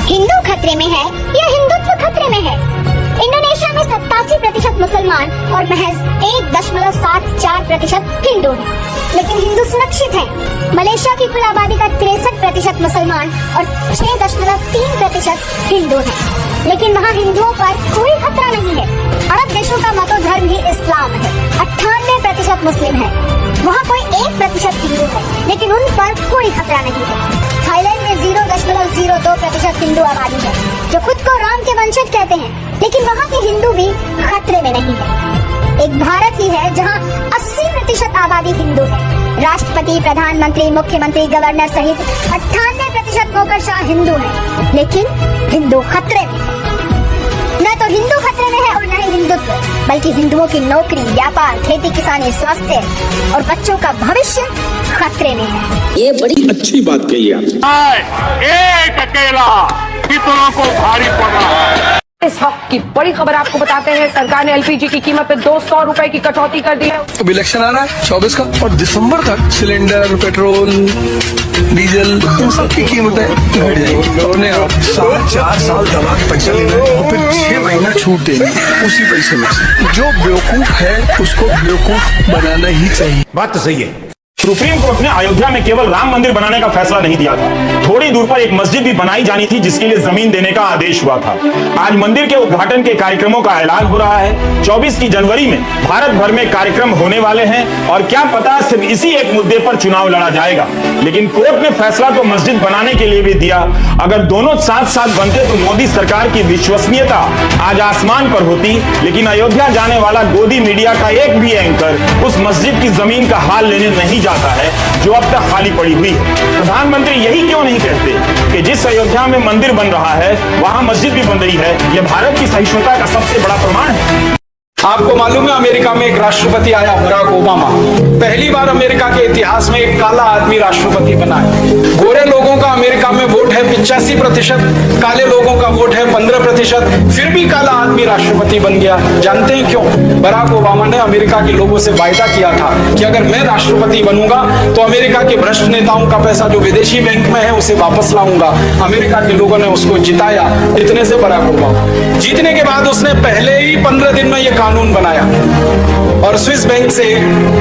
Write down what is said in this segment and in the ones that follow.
हिंदू खतरे में है या हिंदुत्व खतरे में है? इंडोनेशिया में 87% मुसलमान और महज 1.74% हिंदू हैं, लेकिन हिंदू सुरक्षित हैं। मलेशिया की कुल आबादी का 63% मुसलमान और 6.3% हिंदू हैं, लेकिन वहाँ हिंदुओं पर कोई खतरा नहीं है। अरब देशों का मतो धर्म ही इस्लाम है। 98% मुस्लिम है, वहाँ कोई 1% हिंदू है, लेकिन उन पर कोई खतरा नहीं है। थाईलैंड में 0.02% हिंदू आबादी है, जो खुद को राम के वंशज कहते हैं, लेकिन वहाँ के हिंदू भी खतरे में नहीं है। एक भारत ही है जहाँ 80% आबादी हिंदू है। राष्ट्रपति, प्रधानमंत्री, मुख्यमंत्री, गवर्नर सहित 98% नौकरशाह हिंदू है, लेकिन हिंदू खतरे में है। न तो हिंदू खतरे में है और न ही हिंदुत्व, बल्कि हिंदुओं की नौकरी, व्यापार, खेती किसानी, स्वास्थ्य और बच्चों का भविष्य खतरे में है। ये बड़ी अच्छी बात कही आप। एक अकेला कितनों को भारी पड़ रहा है। इस वक्त की बड़ी खबर आपको बताते हैं, सरकार ने एलपीजी की कीमत में 200 रुपए की कटौती कर दी है। अब इलेक्शन आ रहा है 24 का, और दिसंबर तक सिलेंडर, पेट्रोल, डीजल, इन सब की कीमतें घट जाएंगी। उन्हें अब 4 साल दबा के पैसा लेना है और फिर 6 महीना छूट देंगे उसी पैसे में से। जो बेवकूफ है उसको बेवकूफ बनाना ही चाहिए। बात तो सही है। सुप्रीम कोर्ट ने अयोध्या में केवल राम मंदिर बनाने का फैसला नहीं दिया था, थोड़ी दूर पर एक मस्जिद भी बनाई जानी थी, जिसके लिए जमीन देने का आदेश हुआ था। आज मंदिर के उद्घाटन के कार्यक्रमों का ऐलान हो रहा है। 24 की जनवरी में भारत भर में कार्यक्रम होने वाले हैं और क्या पता सिर्फ इसी एक मुद्दे पर चुनाव लड़ा जाएगा। लेकिन कोर्ट ने फैसला तो मस्जिद बनाने के लिए भी दिया। अगर दोनों साथ साथ बनते तो मोदी सरकार की विश्वसनीयता आज आसमान पर होती। लेकिन अयोध्या जाने वाला गोदी मीडिया का एक भी एंकर उस मस्जिद की जमीन का हाल लेने नहीं जाता है, जो अब तक खाली पड़ी हुई है। प्रधानमंत्री यही क्यों नहीं कहते कि जिस अयोध्या में मंदिर बन रहा है वहां मस्जिद भी बन रही है? यह भारत की सहिष्णुता का सबसे बड़ा प्रमाण है। आपको मालूम है अमेरिका में एक राष्ट्रपति आया, बराक ओबामा। पहली बार अमेरिका के इतिहास में एक काला आदमी राष्ट्रपति बना है। गोरे लोगों का अमेरिका में वोट है 85%, काले लोगों का वोट है 15%, फिर भी काला आदमी राष्ट्रपति बन गया। जानते हैं क्यों? बराक ओबामा ने अमेरिका के लोगों से वायदा किया था कि अगर मैं राष्ट्रपति बनूंगा तो अमेरिका के भ्रष्ट नेताओं का पैसा जो विदेशी बैंक में है उसे वापस लाऊंगा। अमेरिका के लोगों ने उसको जिताया। इतने से बराक ओबामा जीतने के बाद उसने पहले ही 15 दिन में यह कानून बनाया और स्विस बैंक से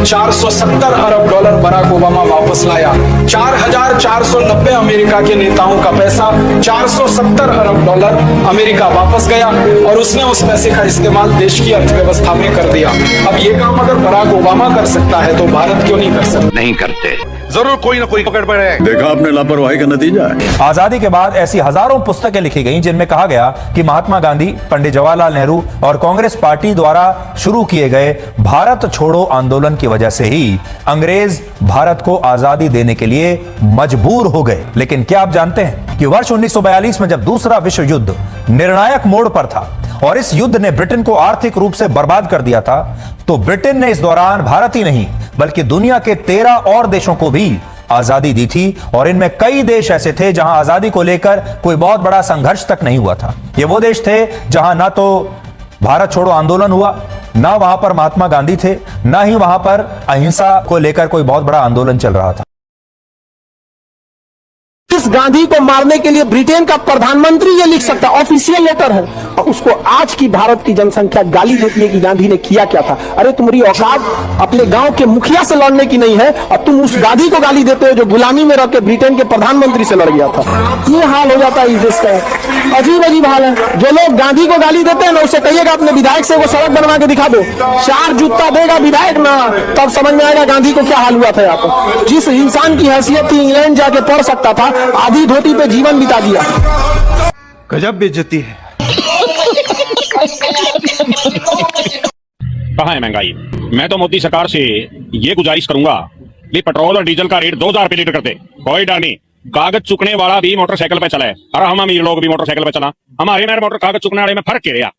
470 अरब डॉलर बराक ओबामा वापस लाया। 4490 अमेरिका के नेताओं का पैसा, 470 अरब डॉलर अमेरिका वापस गया और उसने उस पैसे का इस्तेमाल देश की अर्थव्यवस्था में कर दिया। अब ये काम अगर बराक ओबामा कर सकता है तो भारत क्यों नहीं कर सकता? नहीं करते, जरूर कोई ना कोई पकड़ पड़े। देखा आपने लापरवाही का नतीजा है। आजादी के बाद ऐसी हजारों पुस्तकें लिखी गईं जिनमें कहा गया कि महात्मा गांधी, पंडित जवाहरलाल नेहरू और कांग्रेस पार्टी द्वारा शुरू किए गए भारत छोड़ो आंदोलन की वजह से ही अंग्रेज भारत को आजादी देने के लिए मजबूर हो गए। लेकिन क्या आप जानते हैं कि वर्ष 1942 में जब दूसरा विश्व युद्ध निर्णायक मोड़ पर था और इस युद्ध ने ब्रिटेन को आर्थिक रूप से बर्बाद कर दिया था, तो ब्रिटेन ने इस दौरान भारत ही नहीं बल्कि दुनिया के 13 और देशों को भी आजादी दी थी। और इनमें कई देश ऐसे थे जहां आजादी को लेकर कोई बहुत बड़ा संघर्ष तक नहीं हुआ था। ये वो देश थे जहां ना तो भारत छोड़ो आंदोलन हुआ, ना वहां पर महात्मा गांधी थे, ना ही वहां पर अहिंसा को लेकर कोई बहुत बड़ा आंदोलन चल रहा था। इस गांधी को मारने के लिए ब्रिटेन का प्रधानमंत्री ये लिख सकता, ऑफिशियल लेटर है, और उसको आज की भारत की जनसंख्या गाली देती है कि गांधी ने किया क्या था। अरे तुम्हारी औकात अपने गांव के मुखिया से लड़ने की नहीं है और तुम उस गांधी को गाली देते हो जो गुलामी में रह के ब्रिटेन के प्रधानमंत्री से लड़ गया था। ये हाल हो जाता है इस देश का। अजीब अजीब हाल है। जो लोग गांधी को गाली देते हैं ना, उससे कहिएगा अपने विधायक से वो सड़क बनवा के दिखा दो, 4 जूता देगा विधायक ना, तब समझ में आएगा गांधी को क्या हाल हुआ था। यहाँ पर जिस इंसान की हैसियत थी इंग्लैंड जाके पढ़ सकता था, आधी धोती पे जीवन बिता दिया। गजब बेइज्जती है। कहाँ है महंगाई? मैं तो मोदी सरकार से ये गुजारिश करूंगा कि पेट्रोल और डीजल का रेट 2000 रुपए लीटर करते। कोई डर नहीं, कागज चुकने वाला भी मोटरसाइकिल पे चला है और हम अमीर लोग भी मोटरसाइकिल पे चला। हमारे मेरे मोटर कागज चुकने वाले में फर्क क्या रहा?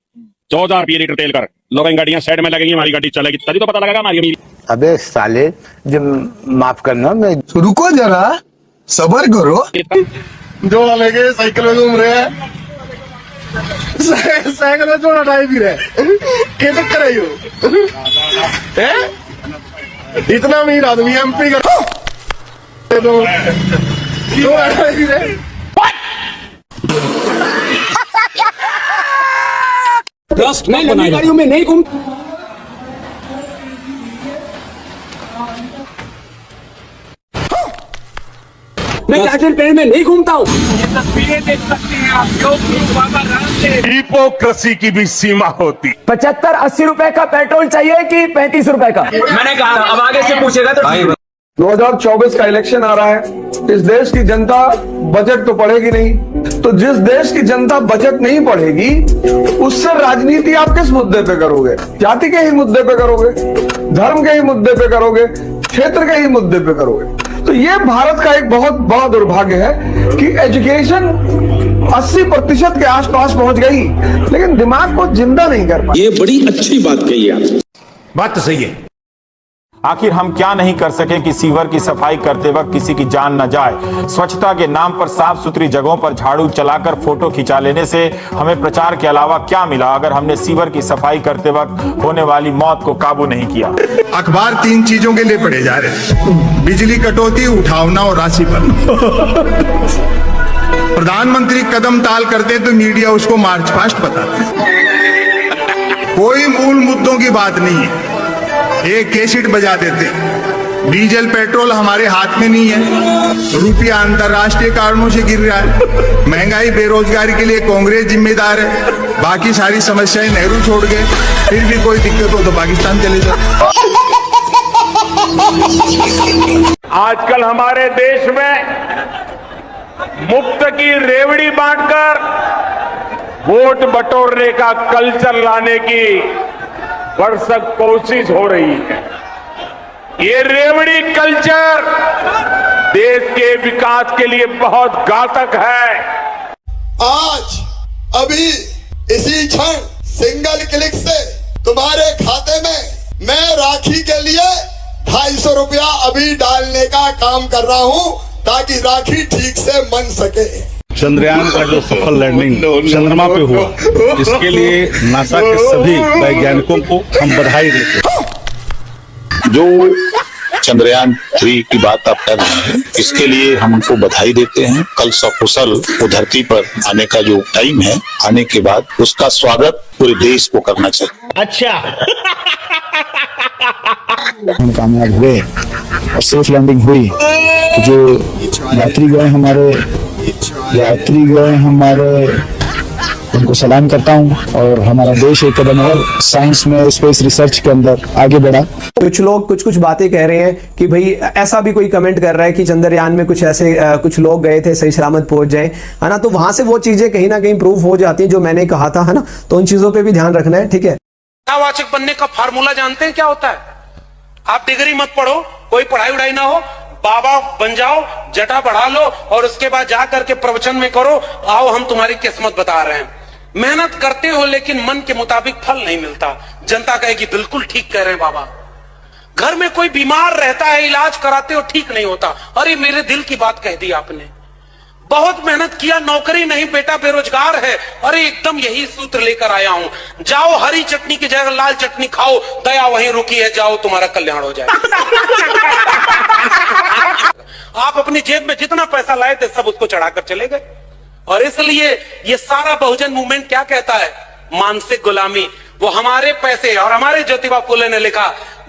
2000 रुपये लीटर तेल कर लोग गाड़ियां साइड में लगेंगी, हमारी गाड़ी चलेगी तभी तो पता लगेगा हमारी अमीरी। अबे साले, जब माफ करना, मैं रुको जरा, सबर करो। जो लेके साइकिल में घूम रहे हैं, साइकिल में जोड़ा टाइप भी रहे, क्या चक्कर है यो? इतना अमीर आदमी एमपी का तो जोड़ा टाइप भी रहे। ट्रस्ट मैं लंबी गाड़ियों में नहीं घूम मैं चार्जर पेड़ में नहीं घूमता हूँ। हिपोक्रेसी की भी सीमा होती। 75-80 रुपए का पेट्रोल चाहिए कि 35 रुपए का? मैंने कहा अब आगे से पूछेगा तो 2024 का इलेक्शन आ रहा है। इस देश की जनता बजट तो पढ़ेगी नहीं, तो जिस देश की जनता बजट नहीं पढ़ेगी उससे राजनीति आप किस मुद्दे पे करोगे? जाति के ही मुद्दे पे करोगे, धर्म के ही मुद्दे पे करोगे, क्षेत्र के ही मुद्दे पे करोगे। तो ये भारत का एक बहुत बड़ा दुर्भाग्य है कि एजुकेशन 80% के आसपास पहुंच गई, लेकिन दिमाग को जिंदा नहीं कर पाई। ये बड़ी अच्छी बात कही आप। बात तो सही है। आखिर हम क्या नहीं कर सके कि सीवर की सफाई करते वक्त किसी की जान न जाए। स्वच्छता के नाम पर साफ सुथरी जगहों पर झाड़ू चलाकर फोटो खिंचा लेने से हमें प्रचार के अलावा क्या मिला अगर हमने सीवर की सफाई करते वक्त होने वाली मौत को काबू नहीं किया। अखबार 3 चीजों के लिए पढ़े जा रहे, बिजली कटौती, उठावना और राशि पर। प्रधानमंत्री कदम ताल करते तो मीडिया उसको मार्च पास्ट बताता। कोई मूल मुद्दों की बात नहीं है, एक कैसेट बजा देते। डीजल पेट्रोल हमारे हाथ में नहीं है, रुपया अंतरराष्ट्रीय कारणों से गिर रहा है। महंगाई बेरोजगारी के लिए कांग्रेस जिम्मेदार है, बाकी सारी समस्याएं नेहरू छोड़ गए। फिर भी कोई दिक्कत हो तो पाकिस्तान चले जाओ। आजकल हमारे देश में मुफ्त की रेवड़ी बांटकर वोट बटोरने का कल्चर लाने की भरसक कोशिश हो रही है। ये रेवड़ी कल्चर देश के विकास के लिए बहुत घातक है। आज अभी इसी क्षण सिंगल क्लिक से तुम्हारे खाते में मैं राखी के लिए 250 रुपया अभी डालने का काम कर रहा हूं ताकि राखी ठीक से बन सके। चंद्रयान का जो सफल लैंडिंग चंद्रमा पे हुआ, इसके लिए नासा के सभी वैज्ञानिकों को हम बधाई देते हैं। जो चंद्रयान 3 की बात आप कर रहे हैं, इसके लिए हम उनको बधाई देते हैं। कल सकुशल वो धरती पर आने का जो टाइम है, आने के बाद उसका स्वागत पूरे देश को करना चाहिए। अच्छा, हम कामयाब हुए और सेफ लैंडिंग हुई, तो जो यात्रीगण हमारे उनको सलाम करता हूं। और हमारा देश एक कदम और साइंस में, स्पेस रिसर्च के अंदर आगे बढ़ा। कुछ लोग कुछ बातें कह रहे हैं कि भाई ऐसा भी कोई कमेंट कर रहा है कि चंद्रयान में कुछ ऐसे कुछ लोग गए थे, सही सलामत पहुंच जाए, है ना। तो वहां से वो चीजें कहीं ना कहीं प्रूव हो जाती हैं जो मैंने कहा था, है ना। तो उन चीजों पे भी ध्यान रखना है, ठीक है। वाचक बनने का फार्मूला जानते हैं क्या होता है? आप डिग्री मत पढ़ो, कोई पढ़ाई उड़ाई ना हो, बाबा बन जाओ, जटा बढ़ा लो और उसके बाद जा करके प्रवचन में करो, आओ हम तुम्हारी किस्मत बता रहे हैं। मेहनत करते हो लेकिन मन के मुताबिक फल नहीं मिलता। जनता कहेगी बिल्कुल ठीक कह रहे हैं बाबा। घर में कोई बीमार रहता है, इलाज कराते हो, ठीक नहीं होता, अरे मेरे दिल की बात कह दी आपने। बहुत मेहनत किया, नौकरी नहीं, बेटा बेरोजगार है, अरे एकदम यही सूत्र लेकर आया हूं, जाओ हरी चटनी की जगह लाल चटनी खाओ, दया वहीं रुकी है, जाओ तुम्हारा कल्याण हो जाए। आप अपनी जेब में जितना पैसा लाए थे सब उसको चढ़ाकर चले गए। और इसलिए ये सारा बहुजन मूवमेंट क्या कहता है? मानसिक गुलामी। वो हमारे पैसे, और हमारे ज्योतिबा फुले ने लिखा,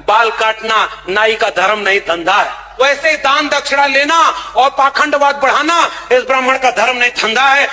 बाल काटना नाई का धर्म नहीं धंधा है। वैसे दान दक्षिणा लेना और पाखंडवाद बढ़ाना इस ब्राह्मण का धर्म नहीं धंधा है।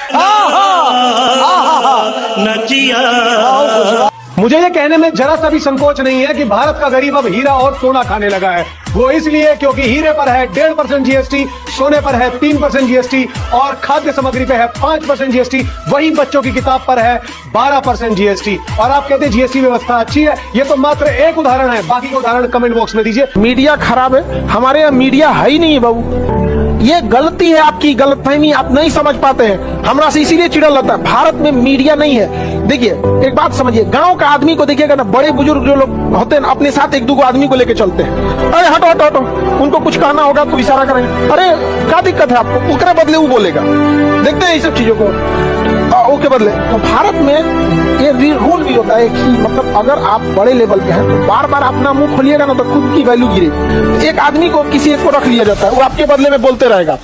मुझे ये कहने में जरा सा भी संकोच नहीं है कि भारत का गरीब अब हीरा और सोना खाने लगा है। वो इसलिए क्योंकि हीरे पर है 1.5% जीएसटी, सोने पर है 3% जीएसटी और खाद्य सामग्री पे है 5% जीएसटी। वहीं बच्चों की किताब पर है 12% जीएसटी। और आप कहते हैं जीएसटी व्यवस्था अच्छी है, ये तो मात्र एक उदाहरण है, बाकी के उदाहरण कमेंट बॉक्स में दीजिए। मीडिया खराब है, हमारे यहाँ मीडिया है ही नहीं है बाबू। ये गलती है आपकी, गलतफहमी, आप नहीं समझ पाते हैं। हमरा से इसीलिए चिढ़ लगता है, भारत में मीडिया नहीं है। देखिए एक बात समझिए, गांव का आदमी को देखिएगा ना, बड़े बुजुर्ग जो लोग होते हैं अपने साथ 1-2 आदमी को लेके चलते हैं। अरे हटो हटो हटो, उनको कुछ कहना होगा तो इशारा करेंगे, अरे क्या दिक्कत है आपको, उसके बदले वो बोलेगा। देखते हैं ये सब चीजों को ओके बदले। तो भारत में ये रूल भी होता है कि मतलब अगर आप बड़े लेवल पे हैं तो बार बार अपना मुंह खोलिएगा ना तो खुद की वैल्यू गिरेगी। एक आदमी को किसी एक को रख लिया जाता है, वो आपके बदले में बोलते रहेगा,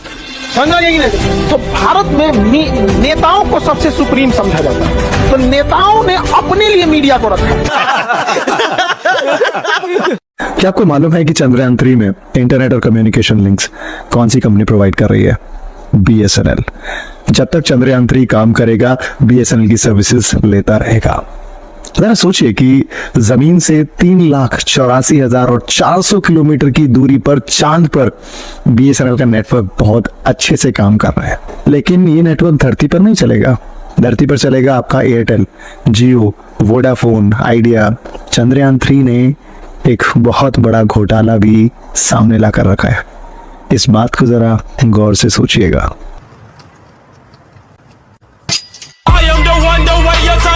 समझा यही नहीं। तो भारत में नेताओं को सबसे सुप्रीम समझा जाता है। तो नेताओं ने अपने लिए मीडिया को रखा। क्या आपको मालूम है कि चंद्रयान 3 में इंटरनेट और कम्युनिकेशन लिंक्स कौन सी कंपनी प्रोवाइड कर रही है? BSNL। जब तक चंद्रयान 3 काम करेगा, BSNL की सर्विसेज लेता रहेगा। जरा सोचिए कि जमीन से 3,84,400 किलोमीटर की दूरी पर चांद पर BSNL का नेटवर्क बहुत अच्छे से काम कर रहा है। लेकिन ये नेटवर्क धरती पर नहीं चलेगा। धरती पर चलेगा आपका एयरटेल, जियो, वोडाफोन, आइडिया। चंद्रयान 3 ने एक बहुत बड़ा घोटाला भी सामने लाकर रखा है। इस बात को जरा गौर से सोचिएगा।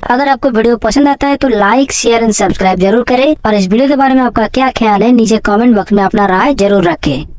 अगर आपको वीडियो पसंद आता है तो लाइक, शेयर एंड सब्सक्राइब जरूर करें और इस वीडियो के बारे में आपका क्या ख्याल है नीचे कमेंट बॉक्स में अपना राय जरूर रखें।